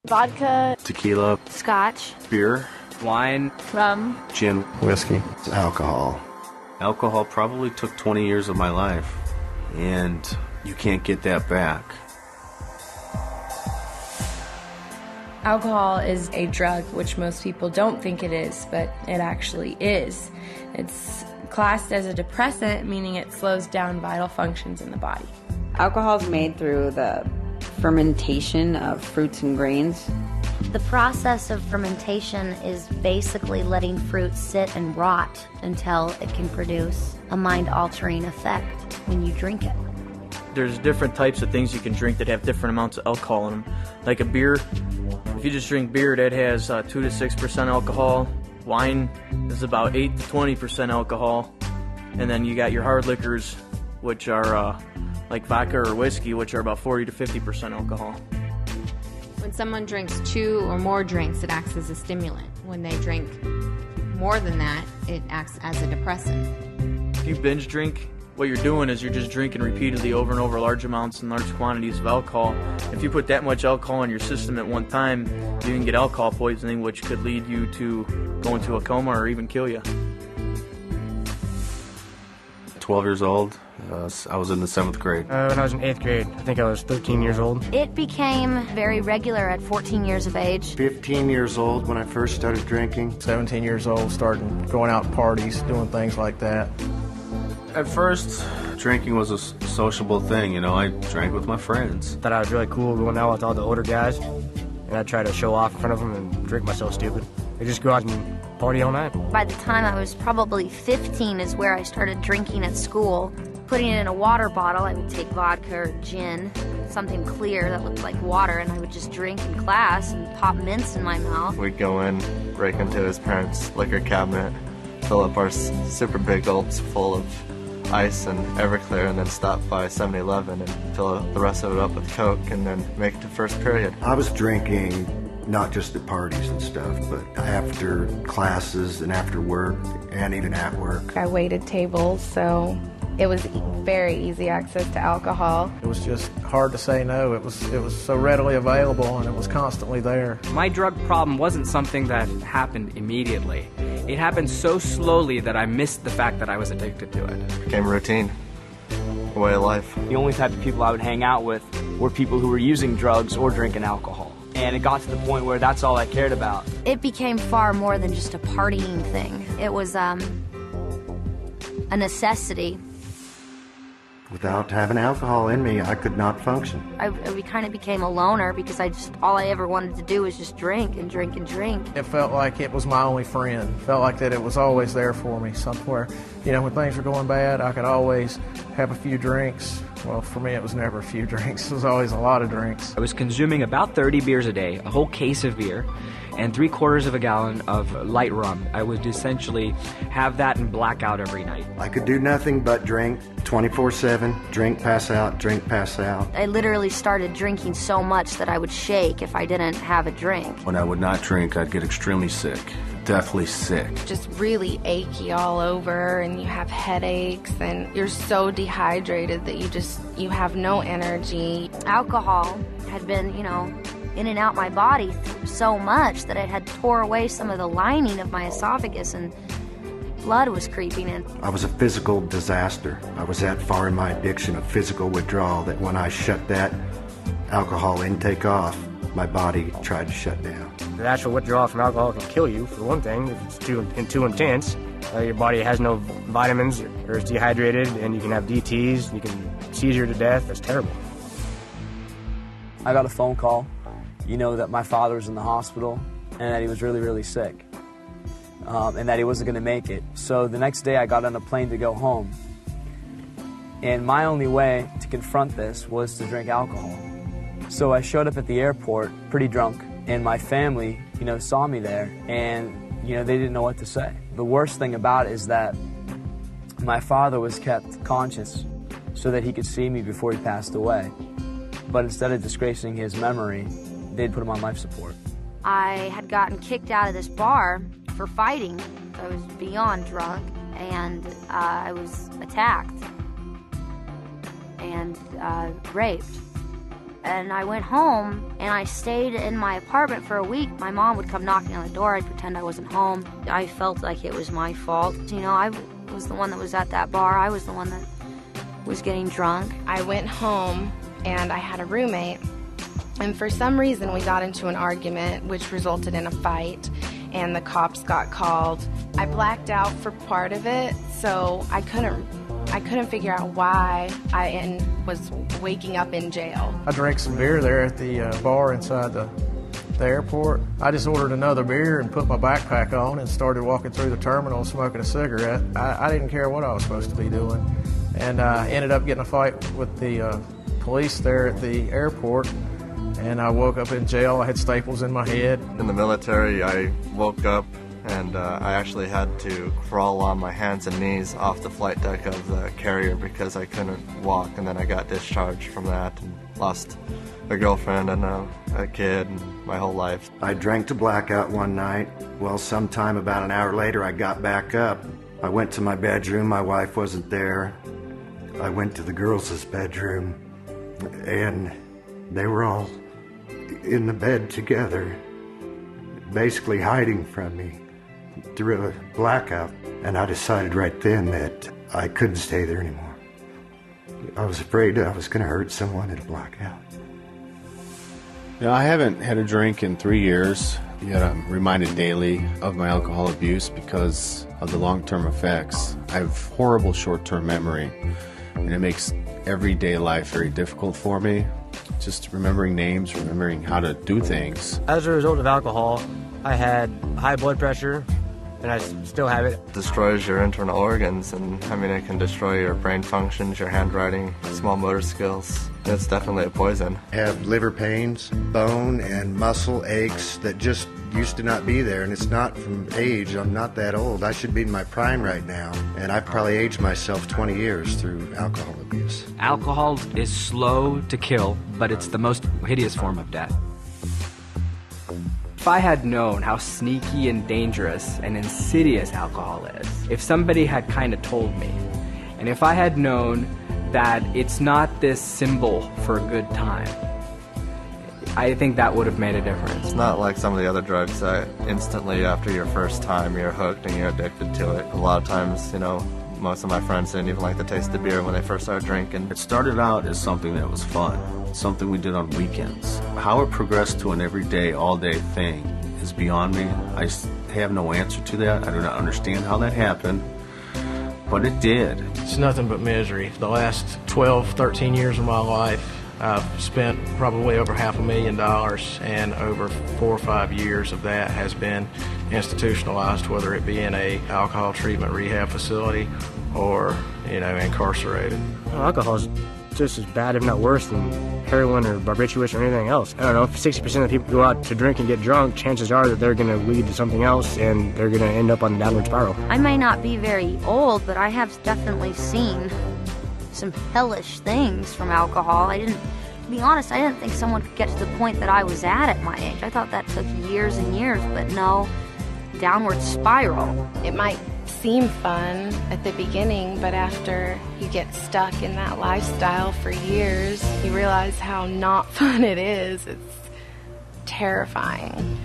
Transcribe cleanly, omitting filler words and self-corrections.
Vodka, tequila, scotch, beer, wine, rum, gin, whiskey, alcohol. Alcohol probably took 20 years of my life, and you can't get that back. Alcohol is a drug, which most people don't think it is, but it actually is. It's classed as a depressant, meaning it slows down vital functions in the body. Alcohol is made through the fermentation of fruits and grains. The process of fermentation is basically letting fruit sit and rot until it can produce a mind-altering effect when you drink it. There's different types of things you can drink that have different amounts of alcohol in them. Like a beer, if you just drink beer, that has 2 to 6% alcohol. Wine is about 8 to 20% alcohol. And then you got your hard liquors, which are like vodka or whiskey, which are about 40 to 50% alcohol. When someone drinks 2 or more drinks, it acts as a stimulant. When they drink more than that, it acts as a depressant. If you binge drink, what you're doing is you're just drinking repeatedly over and over large amounts and large quantities of alcohol. If you put that much alcohol in your system at one time, you can get alcohol poisoning, which could lead you to go into a coma or even kill you. 12 years old, I was in the 7th grade. When I was in 8th grade, I think I was 13 years old. It became very regular at 14 years of age. 15 years old when I first started drinking. 17 years old, starting going out to parties, doing things like that. At first, drinking was a sociable thing, you know. I drank with my friends. Thought I was really cool going out with all the older guys, and I'd try to show off in front of them and drink myself stupid. I just go out and party all night. By the time I was probably 15 is where I started drinking at school. Putting it in a water bottle, I would take vodka or gin, something clear that looked like water, and I would just drink in class and pop mints in my mouth. We'd go in, break into his parents' liquor cabinet, fill up our super big gulps full of ice and Everclear, and then stop by 7-Eleven and fill the rest of it up with Coke, and then make it to first period. I was drinking not just at parties and stuff, but after classes and after work and even at work. I waited tables, so it was very easy access to alcohol. It was just hard to say no. It was so readily available, and it was constantly there. My drug problem wasn't something that happened immediately. It happened so slowly that I missed the fact that I was addicted to it. It became a routine, a way of life. The only type of people I would hang out with were people who were using drugs or drinking alcohol. And it got to the point where that's all I cared about. It became far more than just a partying thing. It was a necessity. Without having alcohol in me, I could not function. I kind of became a loner because all I ever wanted to do was just drink and drink and drink. It felt like it was my only friend. Felt like that it was always there for me somewhere. You know, when things were going bad, I could always have a few drinks. Well, for me, it was never a few drinks. It was always a lot of drinks. I was consuming about 30 beers a day, a whole case of beer, and 3/4 of a gallon of light rum. I would essentially have that and black out every night. I could do nothing but drink 24/7, drink, pass out, drink, pass out. I literally started drinking so much that I would shake if I didn't have a drink. When I would not drink, I'd get extremely sick. Deathly sick. Just really achy all over, and you have headaches, and you're so dehydrated that you have no energy. Alcohol had been, in and out my body so much that it had tore away some of the lining of my esophagus, and blood was creeping in. I was a physical disaster. I was that far in my addiction of physical withdrawal that when I shut that alcohol intake off, my body tried to shut down. The actual withdrawal from alcohol can kill you, for one thing, if it's too intense. Your body has no vitamins, or is dehydrated, and you can have DTs, you can seizure to death. That's terrible. I got a phone call, that my father was in the hospital and that he was really, really sick, and that he wasn't going to make it. So the next day I got on a plane to go home, and my only way to confront this was to drink alcohol. So I showed up at the airport pretty drunk, and my family, saw me there, and, they didn't know what to say. The worst thing about it is that my father was kept conscious so that he could see me before he passed away. But instead of disgracing his memory, they'd put him on life support. I had gotten kicked out of this bar for fighting. I was beyond drunk, and I was attacked and raped. And I went home and I stayed in my apartment for a week. My mom would come knocking on the door. I'd pretend I wasn't home. I felt like it was my fault. You know, I was the one that was at that bar. I was the one that was getting drunk. I went home and I had a roommate. And for some reason, we got into an argument, which resulted in a fight, and the cops got called. I blacked out for part of it, so I couldn't figure out why I was waking up in jail. I drank some beer there at the bar inside the airport. I just ordered another beer and put my backpack on and started walking through the terminal smoking a cigarette. I didn't care what I was supposed to be doing, and I ended up getting a fight with the police there at the airport. And I woke up in jail. I had staples in my head. In the military, I woke up and I actually had to crawl on my hands and knees off the flight deck of the carrier because I couldn't walk. And then I got discharged from that and lost a girlfriend and a kid and my whole life. I drank to blackout one night. Well, sometime about an hour later, I got back up. I went to my bedroom. My wife wasn't there. I went to the girls' bedroom, and they were all in the bed together, basically hiding from me through a blackout. And I decided right then that I couldn't stay there anymore. I was afraid I was going to hurt someone at a blackout. You know, I haven't had a drink in 3 years, yet I'm reminded daily of my alcohol abuse because of the long-term effects. I have horrible short-term memory, and it makes everyday life very difficult for me. Just remembering names, remembering how to do things. As a result of alcohol, I had high blood pressure, and I still have it. It destroys your internal organs, and I mean, it can destroy your brain functions, your handwriting, small motor skills. It's definitely a poison. I have liver pains, bone and muscle aches that just used to not be there, and it's not from age. I'm not that old. I should be in my prime right now, and I've probably aged myself 20 years through alcohol abuse. Alcohol is slow to kill, but it's the most hideous form of death. If I had known how sneaky and dangerous and insidious alcohol is, if somebody had kind of told me, and if I had known that it's not this symbol for a good time, I think that would have made a difference. It's not like some of the other drugs that instantly after your first time you're hooked and you're addicted to it. A lot of times, you know, most of my friends didn't even like the taste of beer when they first started drinking. It started out as something that was fun, something we did on weekends. How it progressed to an everyday, all-day thing is beyond me. I have no answer to that. I do not understand how that happened, but it did. It's nothing but misery. The last 12, 13 years of my life, I've spent probably over $500,000, and over 4 or 5 years of that has been institutionalized, whether it be in a alcohol treatment rehab facility or, you know, incarcerated. Well, alcohol is just as bad, if not worse, than heroin or barbiturates or anything else. I don't know, if 60% of people go out to drink and get drunk, chances are that they're going to lead to something else and they're going to end up on the downward spiral. I may not be very old, but I have definitely seen some hellish things from alcohol. To be honest, I didn't think someone could get to the point that I was at my age. I thought that took years and years, but no, downward spiral. It might seem fun at the beginning, but after you get stuck in that lifestyle for years, you realize how not fun it is. It's terrifying.